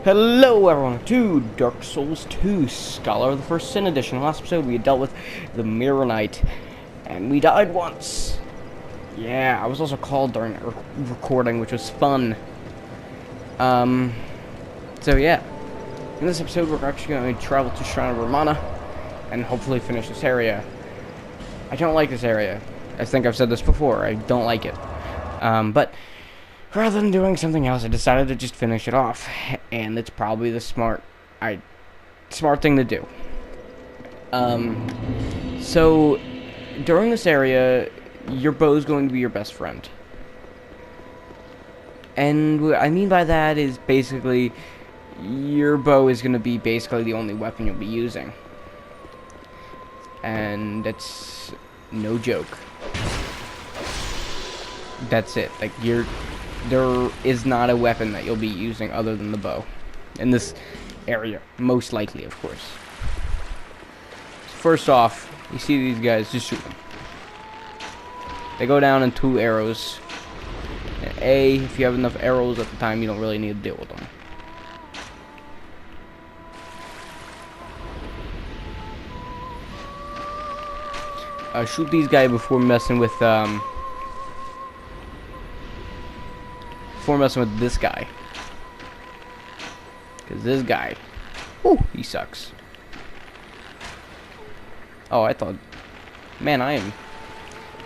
Hello everyone, to Dark Souls 2 Scholar of the First Sin Edition. Last episode we had dealt with the Mirror Knight, and we died once. Yeah, I was also called during that recording, which was fun. So yeah. In this episode we're actually going to travel to Shrine of Romana, and hopefully finish this area. I don't like this area. I think I've said this before, I don't like it. But rather than doing something else, I decided to just finish it off, and it's probably the smart thing to do. So during this area, your bow is going to be your best friend, and what I mean by that is basically your bow is going to be basically the only weapon you'll be using, and it's no joke. That's it. Like there is not a weapon that you'll be using other than the bow in this area, most likely, of course. So first off, you see these guys, just shoot them. They go down in 2 arrows. And if you have enough arrows at the time, you don't really need to deal with them. Shoot these guys before messing with this guy, because this guy, he sucks. Oh, I thought, man,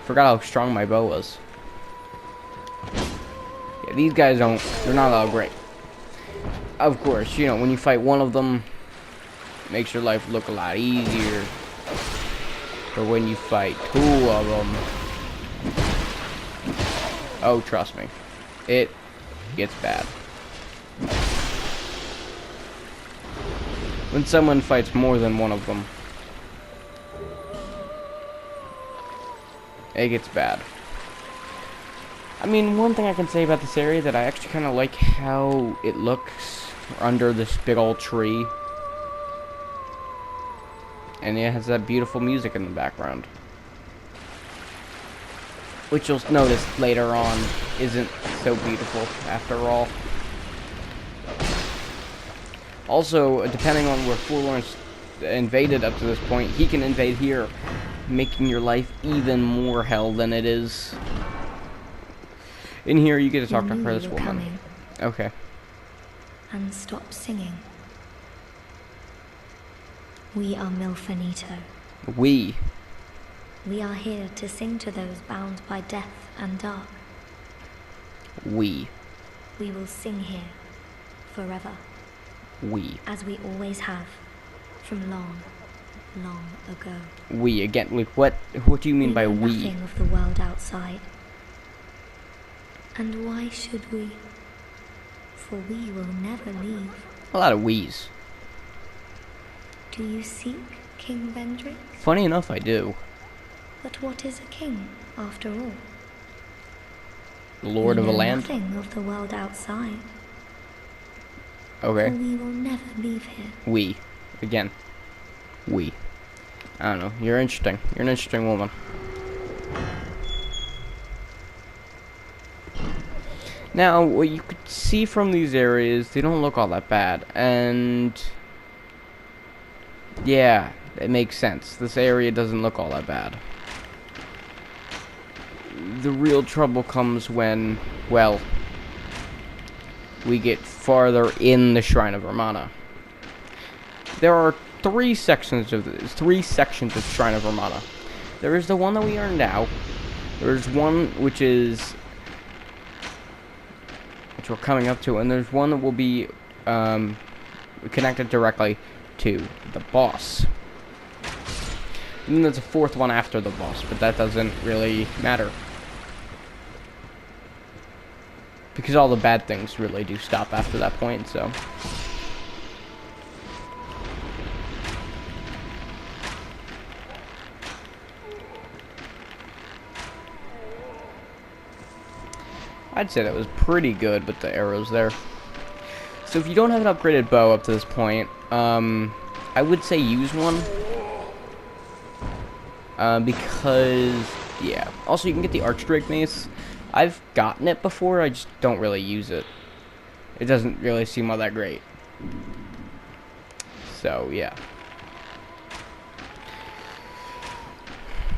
forgot how strong my bow was. Yeah, these guys they're not all great. Of course, you know, when you fight one of them, it makes your life look a lot easier. But when you fight 2 of them, oh, trust me, it gets bad. When someone fights more than one of them, it gets bad. I mean, one thing I can say about this area that I actually kind of like how it looks under this big old tree, and it has that beautiful music in the background, which you'll notice later on isn't so beautiful after all. Also, depending on where Forlorn's invaded up to this point, he can invade here, making your life even more hell than it is. In here, you get to talk to her, this woman. Coming. Okay. And stop singing. We are Milfanito. We are here to sing to those bound by death and dark. We will sing here forever. As we always have, from long, long ago. We again. Like what do you mean by we? Nothing of the world outside. And why should we? For we will never leave. A lot of we's. Do you seek King Vendrick? Funny enough, I do. But what is a king, after all? The lord of a land? Nothing of the world outside. Okay. For we will never leave here. We. Again. We. I don't know. You're interesting. You're an interesting woman. Now, what you could see from these areas, they don't look all that bad. And yeah, it makes sense. This area doesn't look all that bad. The real trouble comes when, well, we get farther in the Shrine of Romana. There are 3 sections of Shrine of Romana. There is the one that we are now. There's one which we're coming up to, and there's one that will be connected directly to the boss. And then there's a 4th one after the boss, but that doesn't really matter, because all the bad things really do stop after that point, so. I'd say that was pretty good with the arrows there. So if you don't have an upgraded bow up to this point, I would say use one. Because, yeah. Also, you can get the Archdrake Mace. I've gotten it before, I just don't really use it. It doesn't really seem all that great. So, yeah.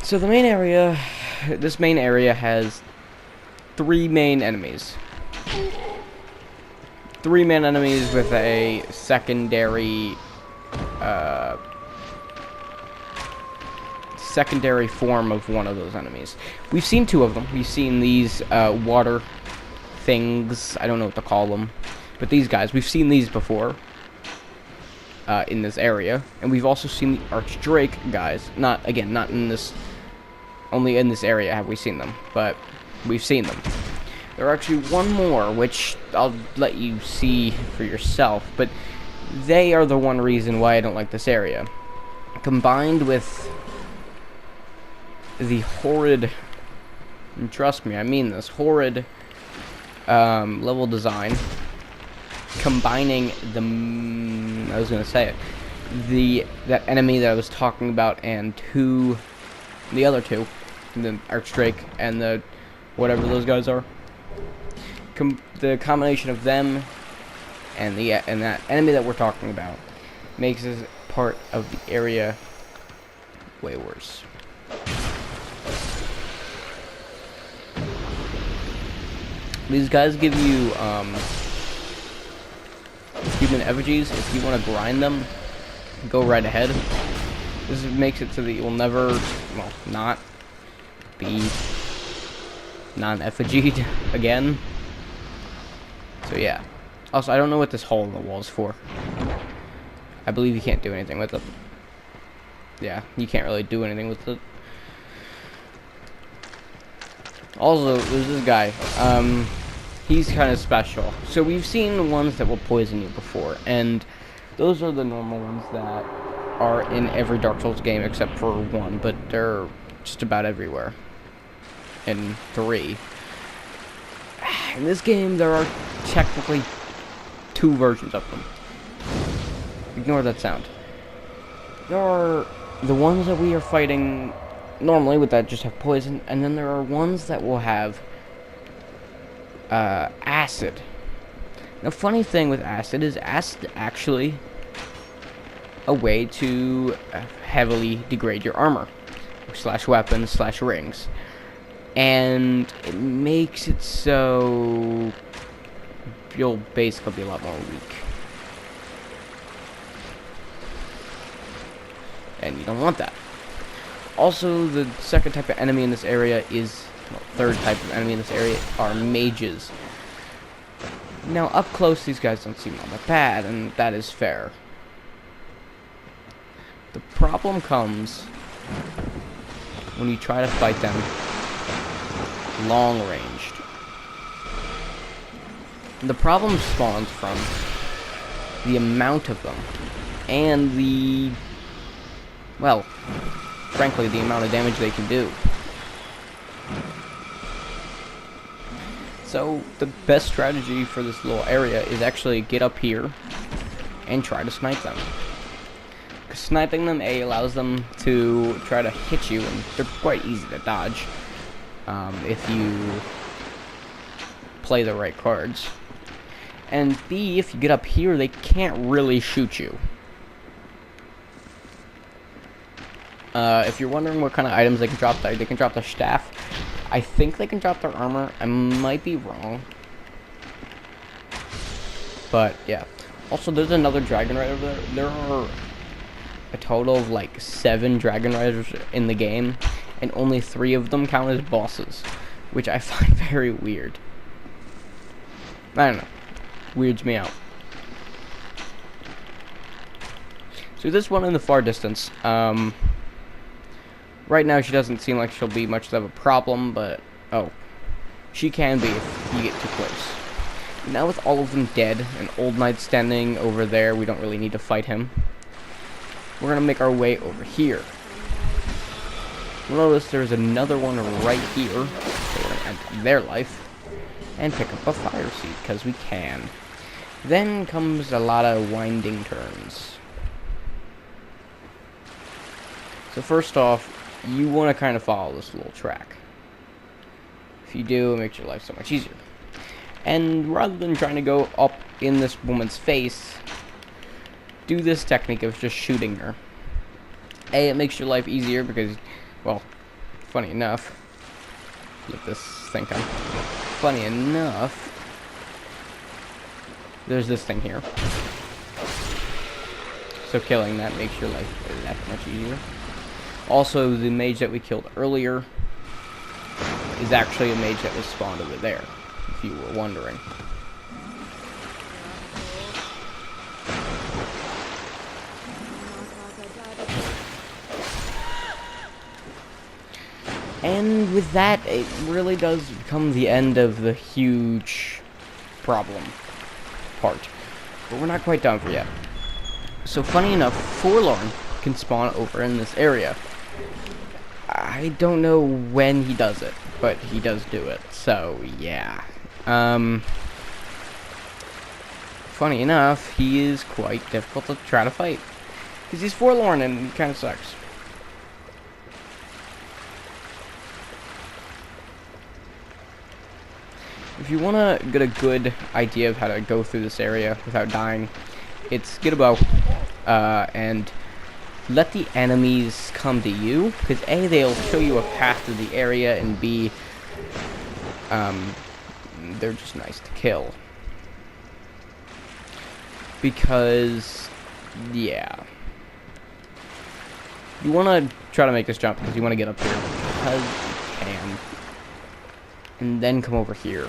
So the main area, this main area has 3 main enemies. 3 main enemies with a secondary, secondary form of one of those enemies. We've seen 2 of them. We've seen these, water things. I don't know what to call them. But these guys, we've seen these before. In this area. And we've also seen the Archdrake guys. Not in this... Only in this area have we seen them. But we've seen them. There are actually one more, which I'll let you see for yourself. But they are the one reason why I don't like this area. Combined with the horrid... And trust me, I mean this. Horrid level design. Combining the... I was going to say it. That enemy that I was talking about and the other 2. The Archdrake and the... whatever those guys are. The combination of them and that enemy that we're talking about makes this part of the area way worse. These guys give you human effigies. If you want to grind them, go right ahead. This makes it so that you will never, well, not be non-effigied again. So yeah. Also, I don't know what this hole in the wall is for. I believe you can't do anything with it. Yeah, you can't really do anything with it. Also, there's this guy. He's kind of special. So we've seen ones that will poison you before, and those are the normal ones that are in every Dark Souls game except for 1, but they're just about everywhere. In 3. In this game, there are technically 2 versions of them. Ignore that sound. There are the ones that we are fighting normally with that just have poison, and then there are ones that will have acid. The funny thing with acid is acid actually a way to heavily degrade your armor slash weapons slash rings, and it makes it so you'll basically be a lot more weak, and you don't want that. Also, the second type of enemy in this area is, well, third type of enemy in this area are mages. Now, up close, these guys don't seem all that bad, and that is fair. The problem comes when you try to fight them long-ranged. The problem spawns from the amount of them, and the, well, frankly, the amount of damage they can do. So, the best strategy for this little area is actually get up here and try to snipe them. Because sniping them, A, allows them to try to hit you, and they're quite easy to dodge if you play the right cards. And B, if you get up here, they can't really shoot you. If you're wondering what kind of items they can drop, they can drop the staff. I think they can drop their armor. I might be wrong. But, yeah. Also, there's another Dragon Rider over there. There are a total of, like, 7 Dragon Riders in the game, and only 3 of them count as bosses, which I find very weird. I don't know. Weirds me out. So this one in the far distance, right now she doesn't seem like she'll be much of a problem, but, oh, she can be if you get too close. Now with all of them dead, and Old Knight standing over there, we don't really need to fight him. We're going to make our way over here. Notice there's another one right here, so we're going to enter their life, and pick up a fire seed, because we can. Then comes a lot of winding turns. So first off, you want to kind of follow this little track. If you do, it makes your life so much easier. And rather than trying to go up in this woman's face, do this technique of just shooting her. It makes your life easier because, well, funny enough, let this thing come. Funny enough, there's this thing here. So killing that makes your life that much easier. Also, the mage that we killed earlier is actually a mage that was spawned over there, if you were wondering. And with that, it really does become the end of the huge problem part. But we're not quite done for yet. So funny enough, Forlorn can spawn over in this area. I don't know when he does it, but he does do it. So yeah. Funny enough, he is quite difficult to try to fight. Because he's Forlorn and he kind of sucks. If you want to get a good idea of how to go through this area without dying, it's get a bow and let the enemies come to you, because A, they'll show you a path to the area, and B, they're just nice to kill. Because, yeah. You want to try to make this jump because you want to get up here because you can. And then come over here.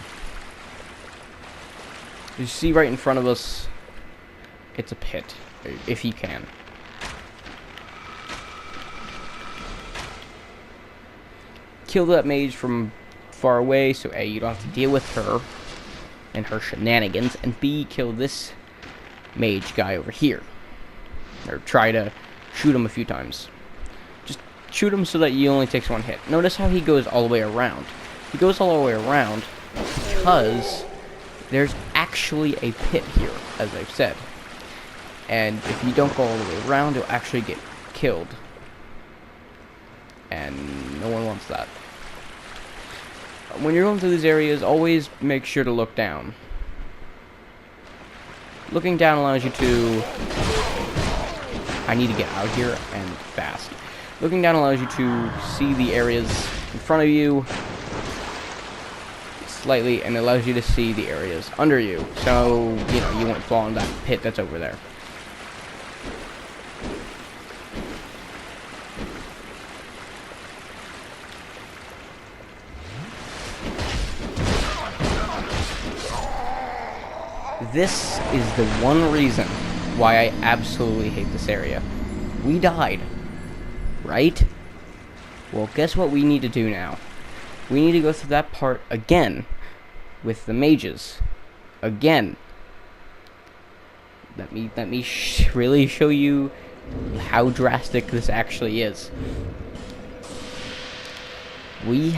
You see right in front of us, it's a pit, if you can. Kill that mage from far away, so A, you don't have to deal with her and her shenanigans, and B, kill this mage guy over here. Or try to shoot him a few times. Just shoot him so that he only takes one hit. Notice how he goes all the way around. He goes all the way around because there's actually a pit here, as I've said. And if you don't go all the way around, you'll actually get killed. And no one wants that. When you're going through these areas, always make sure to look down. Looking down allows you to... I need to get out of here, and fast. Looking down allows you to see the areas in front of you slightly, and it allows you to see the areas under you. So, you know, you won't fall in that pit that's over there. This is the one reason why I absolutely hate this area. We died, right? Well, guess what we need to do now? We need to go through that part again with the mages. Again. Let me really show you how drastic this actually is. We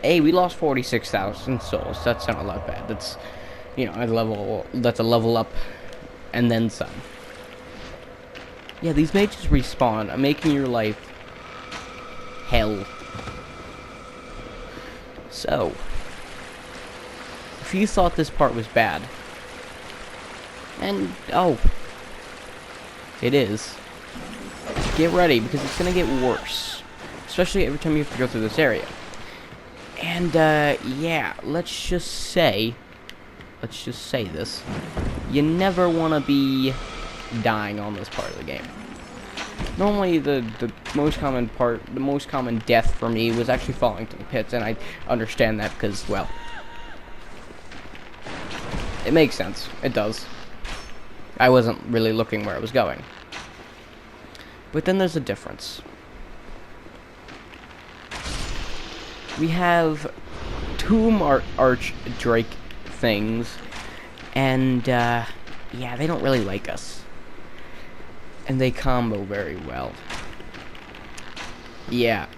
lost 46,000 souls. That's not a lot bad. That's, you know, that's a level up and then some. Yeah, these mages respawn, making your life hell. So, if you thought this part was bad, and oh, it is, get ready because it's gonna get worse, especially every time you have to go through this area. And yeah, let's just say this: you never want to be dying on this part of the game. Normally, the most common death for me was actually falling to the pits, and I understand that because, well, it makes sense. It does. I wasn't really looking where I was going. But then there's a difference. We have two Arch Drake things, and, yeah, they don't really like us. And they combo very well. Yeah.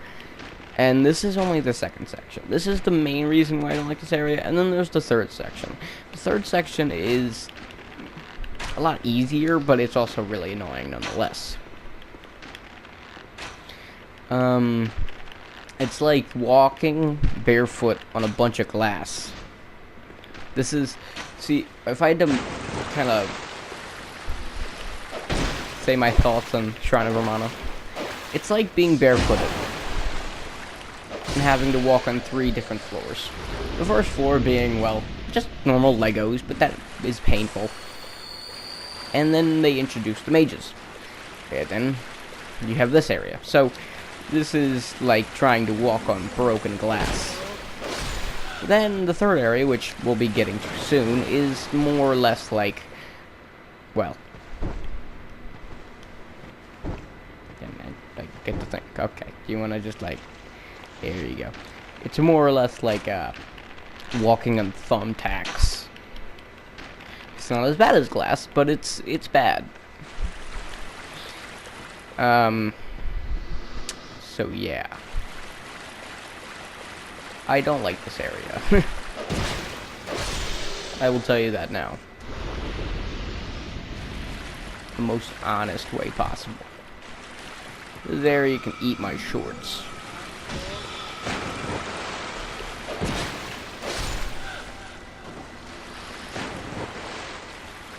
And this is only the second section. This is the main reason why I don't like this area. And then there's the third section. The third section is a lot easier, but it's also really annoying nonetheless. It's like walking barefoot on a bunch of glass. This is... See, if I had to kind of say my thoughts on Shrine of Romano. It's like being barefooted and having to walk on 3 different floors. The first floor being, well, just normal Legos, but that is painful. And then they introduced the mages. And then you have this area. So this is like trying to walk on broken glass. Then the third area, which we'll be getting to soon, is more or less like, well, yeah, man, I get to think. Okay, you want to just like, there you go. It's more or less like walking on thumbtacks. It's not as bad as glass, but it's bad. So yeah. I don't like this area. I will tell you that now. The most honest way possible. This area can eat my shorts.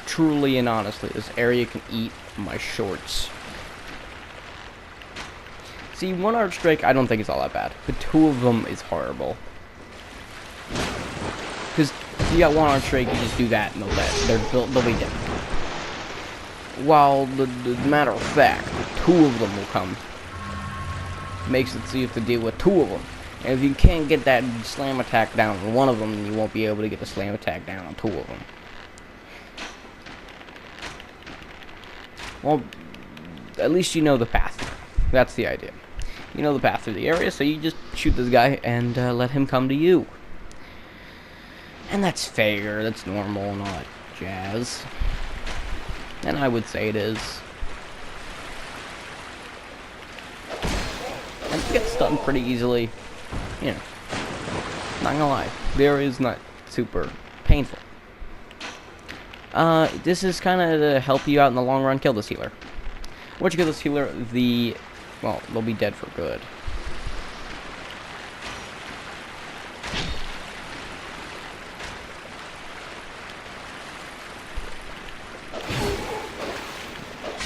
Truly and honestly, this area can eat my shorts. See, 1 Arch Strike I don't think is all that bad, but 2 of them is horrible. Because you got 1 Arch Strike, you just do that and they'll be dead. While the matter of fact, 2 of them will come. Makes it so you have to deal with 2 of them. And if you can't get that slam attack down on 1 of them, then you won't be able to get the slam attack down on 2 of them. Well, at least you know the path. That's the idea. You know the path through the area, so you just shoot this guy and let him come to you. And that's fair, that's normal and all that jazz. And I would say it is. And it gets done pretty easily. You know, not gonna lie, the area is not super painful. This is kind of to help you out in the long run. Kill this healer. Once you kill this healer, well, they'll be dead for good.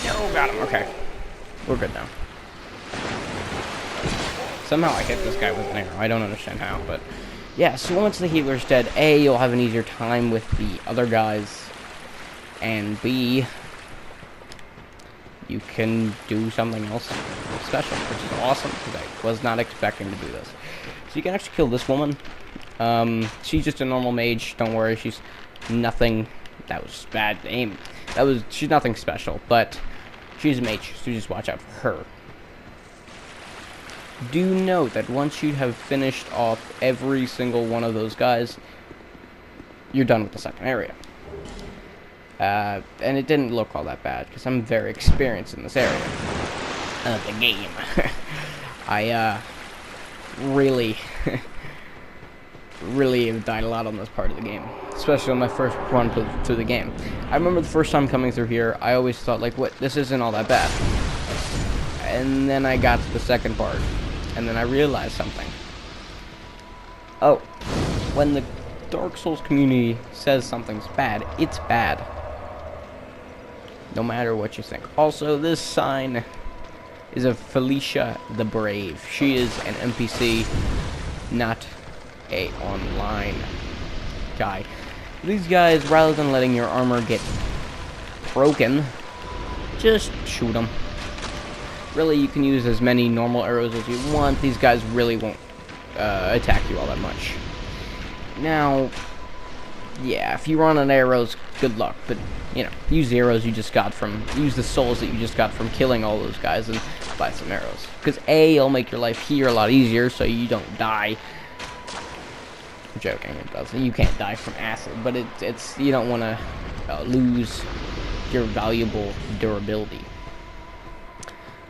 No, got him. Okay. We're good now. Somehow I hit this guy with an arrow. I don't understand how, but yeah, so once the healer's dead, A, you'll have an easier time with the other guys, and B, you can do something else special, which is awesome, because I was not expecting to do this. So you can actually kill this woman. She's just a normal mage, don't worry, she's nothing, that was bad aim. She's nothing special, but she's a mage, so just watch out for her. Do note that once you have finished off every single one of those guys, you're done with the second area. And it didn't look all that bad, because I'm very experienced in this area of the game. I, really, really have died a lot on this part of the game, especially on my first run through the game. I remember the first time coming through here, I always thought, like, what, this isn't all that bad. And then I got to the second part, and then I realized something. Oh, when the Dark Souls community says something's bad, it's bad. No matter what you think. Also, this sign is of Felicia the Brave. She is an NPC, not a online guy. These guys, rather than letting your armor get broken, just shoot them. Really, you can use as many normal arrows as you want. These guys really won't attack you all that much. Now, yeah, if you run on arrows, good luck, but, you know, use the arrows you just got use the souls that you just got from killing all those guys and buy some arrows. Because A, it'll make your life here a lot easier so you don't die. I'm joking, it doesn't. You can't die from acid, but it's you don't want to lose your valuable durability.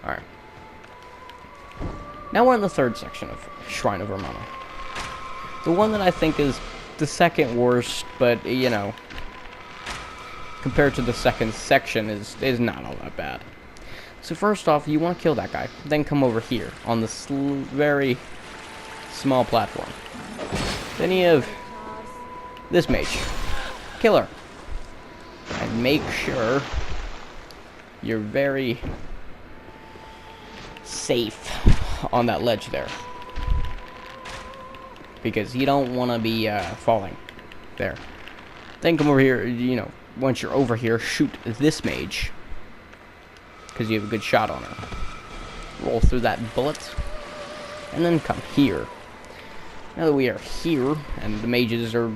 Alright. Now we're in the third section of Shrine of Romano. The one that I think is the second worst, but, you know, compared to the second section is not all that bad. So first off, you want to kill that guy. Then come over here on this very small platform. Then you have this mage. Kill her. And make sure you're very safe on that ledge there. Because you don't want to be falling there. Then come over here, you know, once you're over here, shoot this mage. Because you have a good shot on her. Roll through that bullet. And then come here. Now that we are here, and the mages are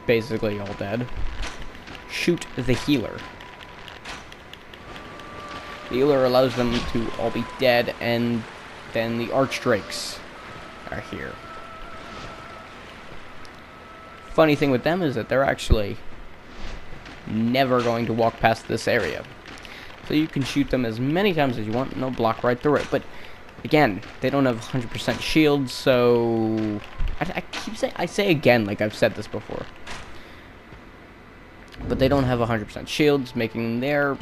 basically all dead, shoot the healer. The healer allows them to all be dead, and then the archdrakes are here. Funny thing with them is that they're actually never going to walk past this area. So you can shoot them as many times as you want, and they'll block right through it. But again, they don't have 100% shields, so I say again like I've said this before. But they don't have 100% shields, making their,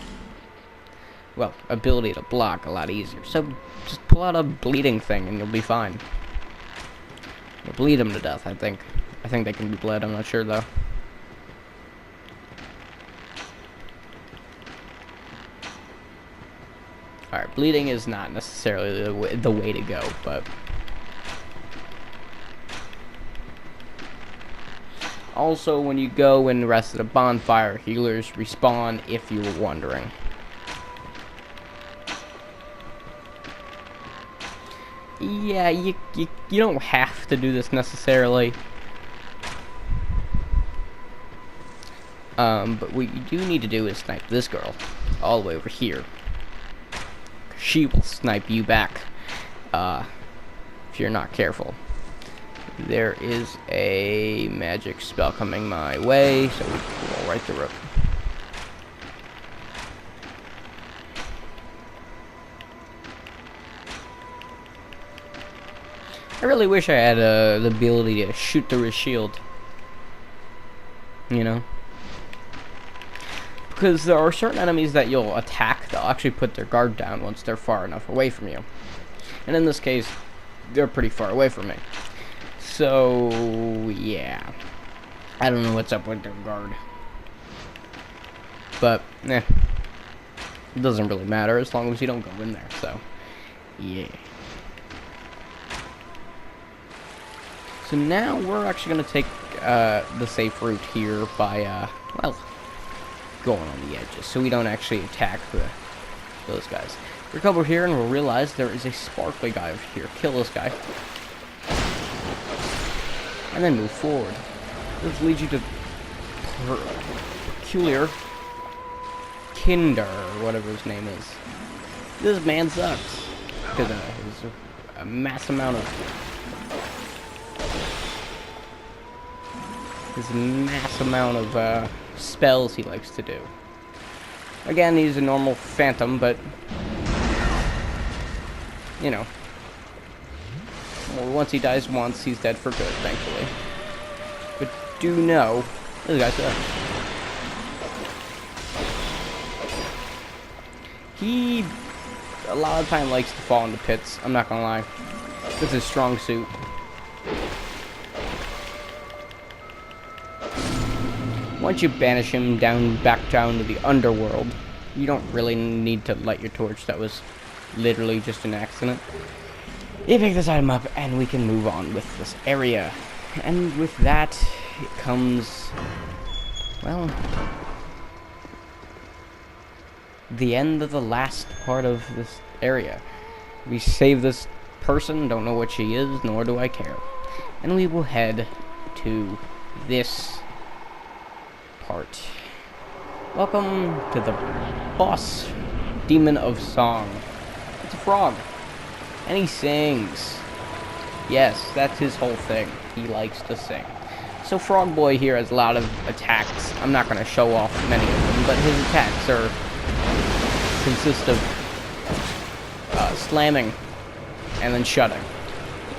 well, ability to block a lot easier. So just pull out a bleeding thing and you'll be fine. You'll bleed them to death, I think. I think they can be bled, I'm not sure though. Alright, bleeding is not necessarily the way to go, but also when you go and rest at a bonfire, healers respawn if you were wondering. Yeah, you don't have to do this necessarily. But what you do need to do is snipe this girl all the way over here. She will snipe you back if you're not careful. There is a magic spell coming my way, so we can roll right through it. I really wish I had the ability to shoot through his shield. You know? Because there are certain enemies that you'll attack, they'll actually put their guard down once they're far enough away from you. And in this case, they're pretty far away from me. So, yeah. I don't know what's up with their guard. But, it doesn't really matter as long as you don't go in there, so, yeah. So now we're actually going to take the safe route here by, well, going on the edges, so we don't actually attack those guys. We'll come over here and we'll realize there is a sparkly guy over here. Kill this guy. And then move forward. This leads you to Peculiar Kinder, or whatever his name is. This man sucks. Because there's a mass amount of... spells he likes to do. Again, he's a normal phantom, but you know, well, once he dies once, he's dead for good, thankfully. But do know, this guy's dead. He a lot of time likes to fall into pits. I'm not gonna lie, this is his strong suit. Once you banish him back down to the underworld, you don't really need to light your torch. That was literally just an accident. You pick this item up, and we can move on with this area. And with that, it comes, well, the end of the last part of this area. We save this person, don't know what she is, nor do I care. And we will head to this part. Welcome to the boss, Demon of Song. It's a frog, and he sings. Yes, that's his whole thing. He likes to sing. So Frog Boy here has a lot of attacks. I'm not going to show off many of them, but his attacks consist of slamming, and then shutting,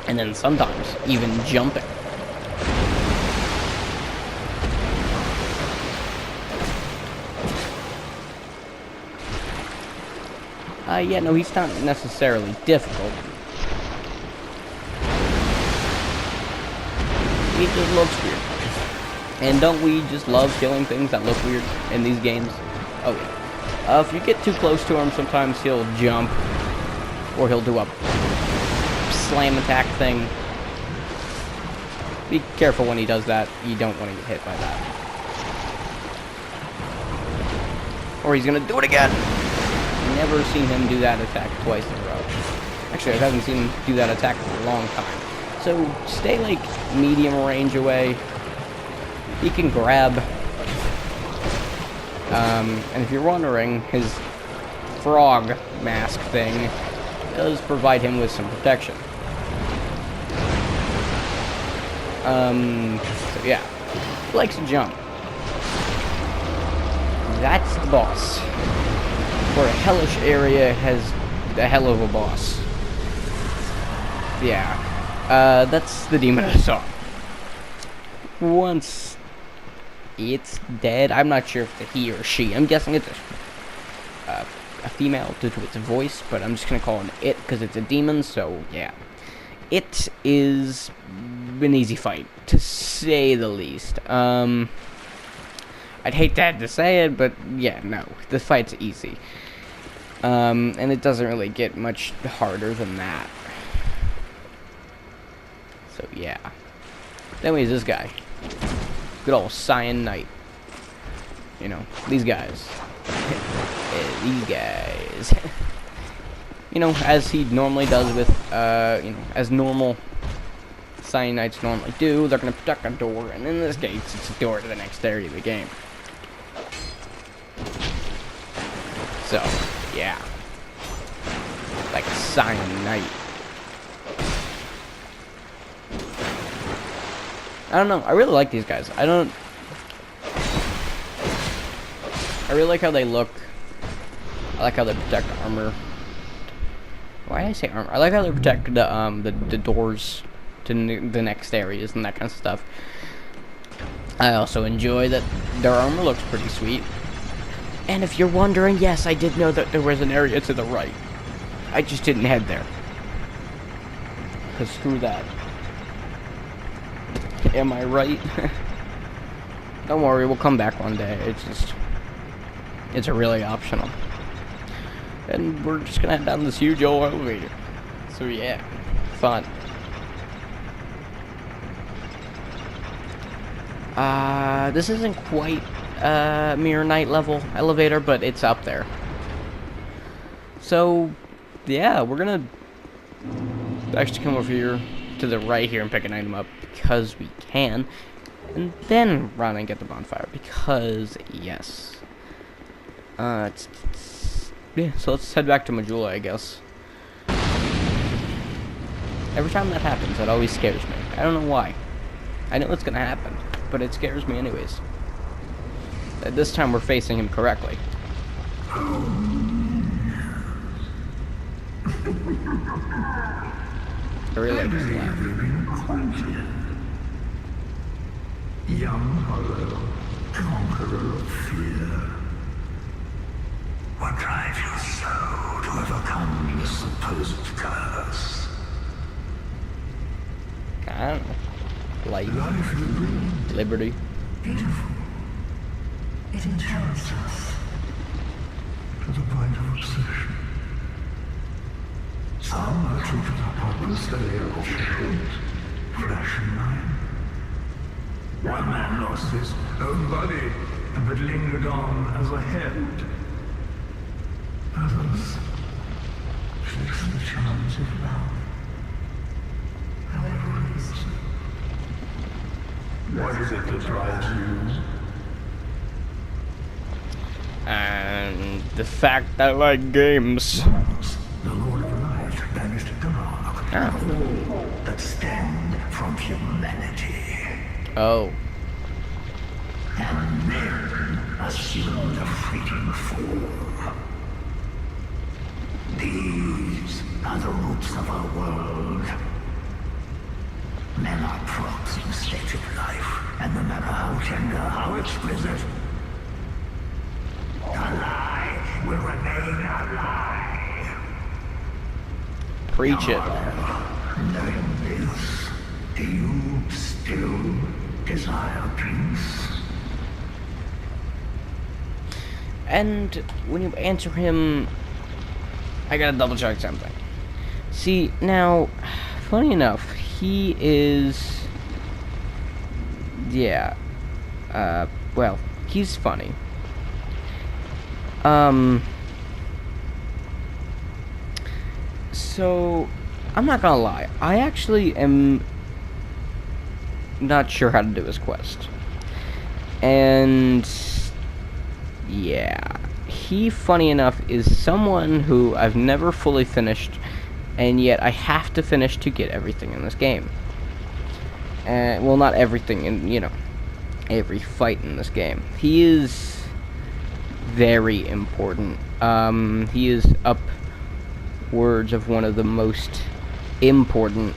and then sometimes even jumping. Yeah, no, he's not necessarily difficult. He just looks weird. And don't we just love killing things that look weird in these games? Oh, yeah. If you get too close to him, sometimes he'll jump, or he'll do a slam attack thing. Be careful when he does that. You don't want to get hit by that. Or he's gonna do it again. Never seen him do that attack twice in a row. Actually, I haven't seen him do that attack for a long time. So stay like medium range away. He can grab. And if you're wondering, his frog mask thing does provide him with some protection. So yeah, he likes to jump. That's the boss. For a hellish area, has a hell of a boss. Yeah, that's the Demon of the Song. Once it's dead, I'm not sure if it's a he or she. I'm guessing it's a female due to its voice, but I'm just gonna call it it because it's a demon. So yeah, it is an easy fight, to say the least. I'd hate that to say it, but yeah, no, the fight's easy. And it doesn't really get much harder than that. So yeah. Then we have this guy. Good old Cyan Knight. You know, these guys. These guys. You know, as he normally does with, you know, as normal Cyan Knights normally do, they're going to protect a door, and in this case, it's a door to the next area of the game. So, yeah. Like a Cyan Knight. I don't know, I really like these guys. I really like how they look. I like how they protect armor. Why did I say armor? I like how they protect the doors to the next areas and that kind of stuff. I also enjoy that their armor looks pretty sweet. And if you're wondering, yes, I did know that there was an area to the right. I just didn't head there. Because screw that. Am I right? Don't worry, we'll come back one day. It's really optional. And we're just gonna head down this huge old elevator. So yeah, fun. This isn't quite Mirror Knight level elevator, but it's up there. So yeah, we're gonna actually come over here to the right here and pick an item up because we can, and then run and get the bonfire because yes. Yeah, so let's head back to Majula, I guess. Every time that happens, that always scares me. I don't know why. I know it's gonna happen, but it scares me anyways. This time we're facing him correctly. I really just laugh. Young hollow, conqueror of fear. What drives your soul to overcome the supposed curse? I don't know. Life. Liberty. Beautiful. It enchants us to the point of obsession. Some are true to the purpose that they are shadows, flesh and mind. One man lost his own body, but lingered on as a head. Others chase the charms of love. However it is. What is it that drives you? And the fact that I like games. The Lord of Light banished dark. All that stemmed from humanity. Oh. And men assumed a fleeting form. These are the roots of our world. Men are props in state of life, and no matter how tender, how exquisite, a lie will remain a lie. Preach it. Knowing this, do you still desire peace? And when you answer him, I gotta double check something. See, now, funny enough, he is... Yeah. Well, he's funny. So, I'm not gonna lie. I actually am not sure how to do his quest. And... Yeah. He, funny enough, is someone who I've never fully finished, and yet I have to finish to get everything in this game. Well, not everything, in, you know, every fight in this game. He is very important. He is upwards of one of the most important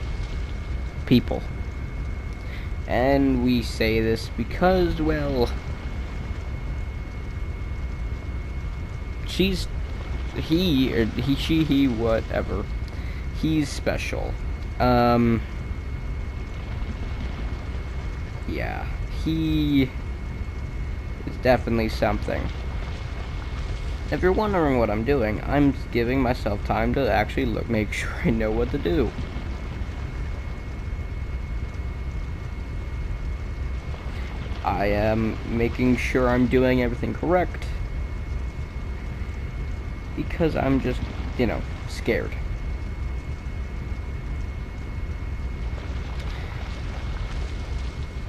people. And we say this because, well, he, she, whatever. He's special. Yeah, he is definitely something. If you're wondering what I'm doing, I'm giving myself time to actually make sure I know what to do. I am making sure I'm doing everything correct, because I'm just, you know, scared.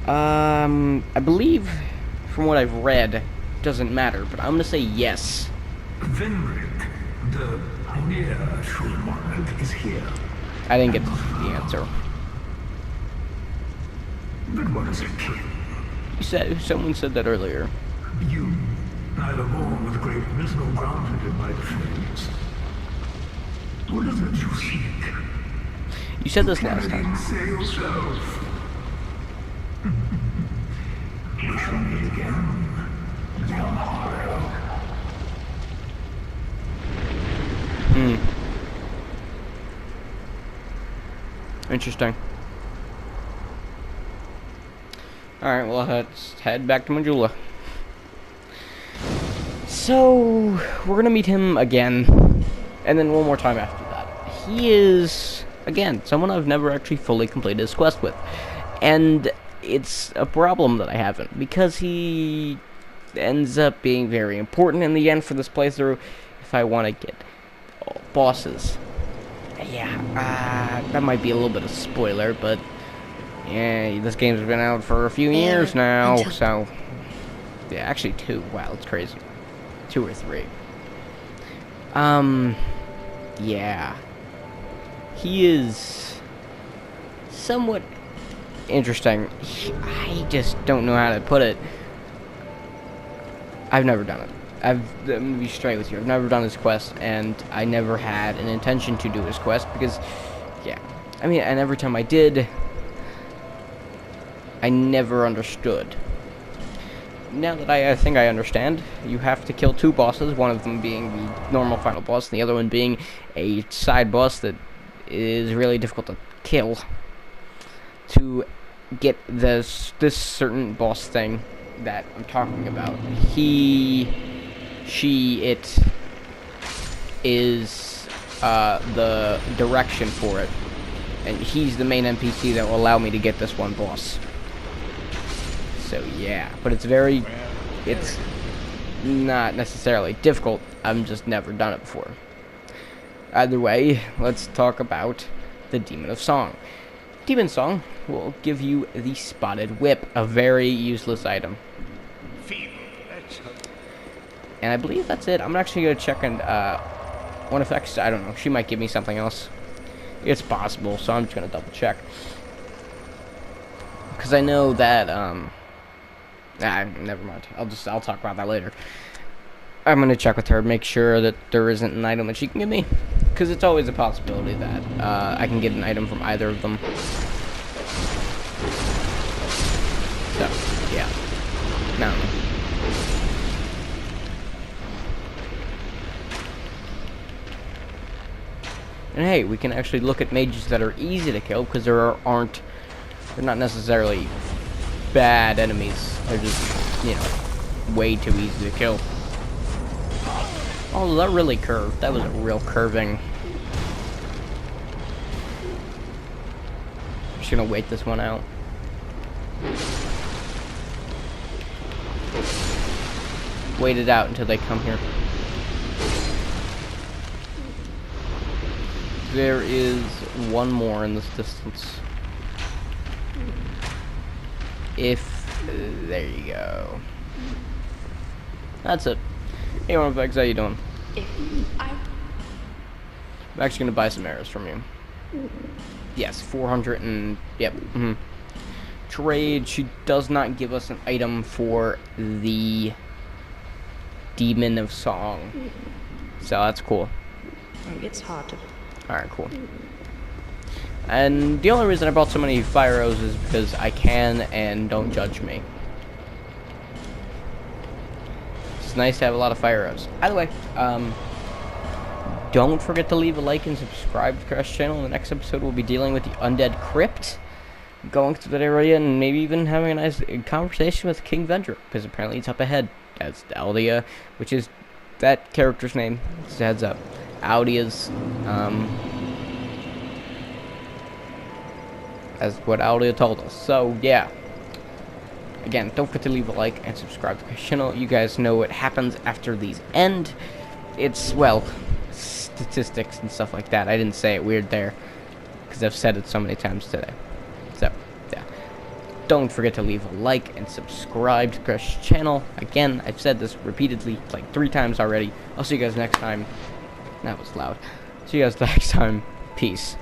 I believe, from what I've read, doesn't matter, but I'm gonna say yes. Venric, the near true monarch, is here. I didn't get the answer. But what is a king? Someone said that earlier. You, neither born with greatness nor grounded in my flames. What is it you seek? You said this last Can time. you say yourself? We shall meet again, young Harrow. Interesting. Alright, well, let's head back to Majula. So, we're gonna meet him again, and then one more time after that. He is, again, someone I've never actually fully completed his quest with. And it's a problem that I haven't, because he ends up being very important in the end for this playthrough if I want to get bosses. Yeah, that might be a little bit of a spoiler, but yeah, this game's been out for a few years now, so yeah, actually 2. Wow, it's crazy. 2 or 3. Yeah. He is somewhat interesting. I just don't know how to put it. I've never done it. I'm gonna be straight with you. I've never done his quest, and I never had an intention to do his quest because, yeah. I mean, and every time I did, I never understood. Now that I think I understand, you have to kill 2 bosses, one of them being the normal final boss, and the other one being a side boss that is really difficult to kill, to get this certain boss thing that I'm talking about. It is the direction for it, and he's the main NPC that will allow me to get this one boss. So yeah, but it's not necessarily difficult. I've just never done it before. Either way, let's talk about the Demon of Song. Demon Song will give you the Spotted Whip, a very useless item. And I believe that's it. I'm actually going to check and one effects. I don't know. She might give me something else. It's possible, so I'm just going to double check. Because I know that, never mind. I'll talk about that later. I'm going to check with her, make sure that there isn't an item that she can give me. Because it's always a possibility that I can get an item from either of them. So, yeah. No. And hey, we can actually look at mages that are easy to kill, because they're not necessarily bad enemies. They're just, you know, way too easy to kill. Oh, that really curved. That was a real curving. Just gonna wait this one out. Wait it out until they come here. There is one more in this distance. There you go. That's it. Hey, Vex, how you doing? I'm actually gonna buy some arrows from you. Yes, 400 and... Yep. Trade. She does not give us an item for the Demon of Song. So that's cool. It's hard to... Alright, cool. And the only reason I brought so many fire arrows is because I can, and don't judge me. It's nice to have a lot of fire arrows. Either way, don't forget to leave a like and subscribe to Crash channel. In the next episode, we'll be dealing with the Undead Crypt, going through that area, and maybe even having a nice conversation with King Vendrick, because apparently it's up ahead. That's Aldea, which is that character's name. Just a heads up. Aldea's, as what Aldea told us. So, yeah. Again, don't forget to leave a like and subscribe to the channel. You guys know what happens after these end. It's, well, statistics and stuff like that. I didn't say it weird there, because I've said it so many times today. So, yeah. Don't forget to leave a like and subscribe to Crash channel. Again, I've said this repeatedly, like 3 times already. I'll see you guys next time. That was loud. See you guys next time. Peace.